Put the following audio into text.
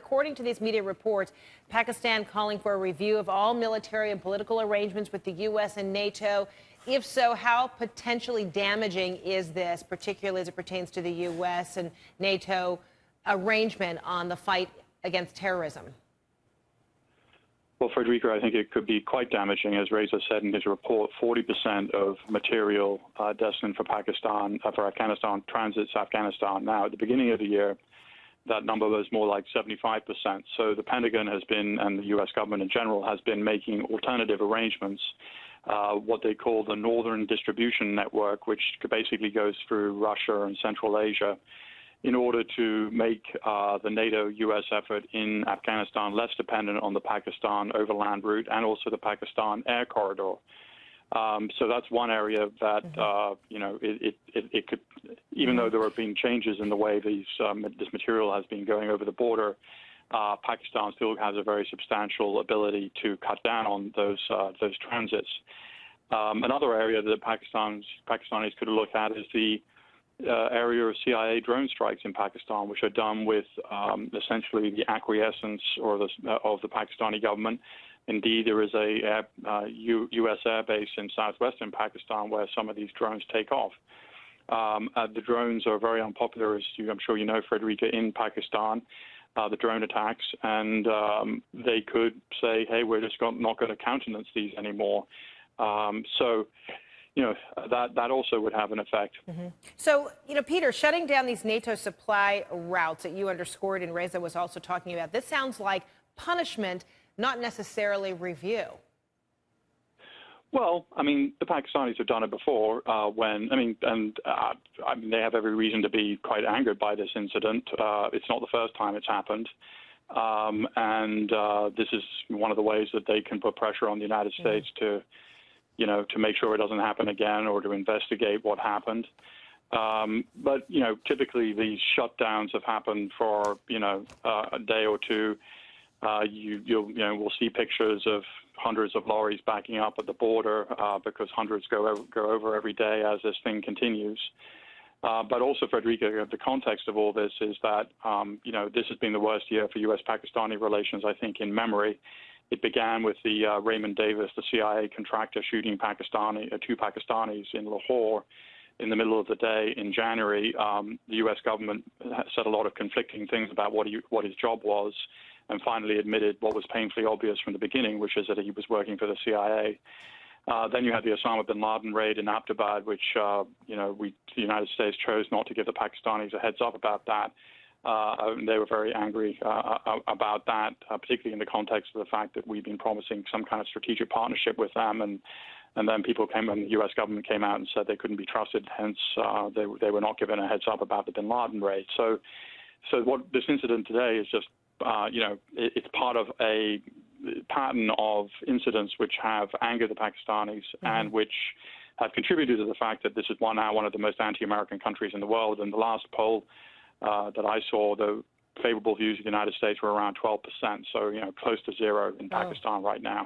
according to these media reports, Pakistan calling for a review of all military and political arrangements with the U.S. and NATO. If so, how potentially damaging is this, particularly as it pertains to the U.S. and NATO arrangement on the fight against terrorism? Well, Frederica, I think it could be quite damaging. As Reza said in his report, 40% of material destined for Afghanistan transits Afghanistan. Now, at the beginning of the year, that number was more like 75%. So the Pentagon has been, and the U.S. government in general, has been making alternative arrangements, what they call the Northern Distribution Network, which basically goes through Russia and Central Asia, in order to make the NATO-U.S. effort in Afghanistan less dependent on the Pakistan overland route and also the Pakistan air corridor. So that's one area that, it could, even though there have been changes in the way this material has been going over the border, Pakistan still has a very substantial ability to cut down on those transits. Another area that Pakistanis could look at is the area of CIA drone strikes in Pakistan, which are done with essentially the acquiescence of the Pakistani government. Indeed, there is a U.S. airbase in southwestern Pakistan where some of these drones take off. The drones are very unpopular, as I'm sure you know, Frederica, in Pakistan, the drone attacks, and they could say, hey, we're just not going to countenance these anymore. So, that also would have an effect. So, Peter, shutting down these NATO supply routes that you underscored and Reza was also talking about, this sounds like punishment, not necessarily review. Well, I mean, the Pakistanis have done it before they have every reason to be quite angered by this incident. It's not the first time it's happened. This is one of the ways that they can put pressure on the United States to make sure it doesn't happen again or to investigate what happened. But typically these shutdowns have happened for, a day or two. We'll see pictures of hundreds of lorries backing up at the border because hundreds go over every day as this thing continues. But also, Frederica, the context of all this is that, this has been the worst year for U.S.-Pakistani relations, I think, in memory. It began with the Raymond Davis, the CIA contractor, shooting two Pakistanis in Lahore in the middle of the day in January. The U.S. government said a lot of conflicting things about what his job was, and finally admitted what was painfully obvious from the beginning, which is that he was working for the CIA. Then you had the Osama bin Laden raid in Abbottabad, which the United States chose not to give the Pakistanis a heads up about that. They were very angry about that, particularly in the context of the fact that we've been promising some kind of strategic partnership with them, and then the U.S. government came out and said they couldn't be trusted. Hence, they were not given a heads up about the bin Laden raid. So what this incident today is just, it's part of a pattern of incidents which have angered the Pakistanis and which have contributed to the fact that this is now one of the most anti-American countries in the world. And the last poll that I saw, the favorable views of the United States were around 12%, so close to zero in Pakistan right now.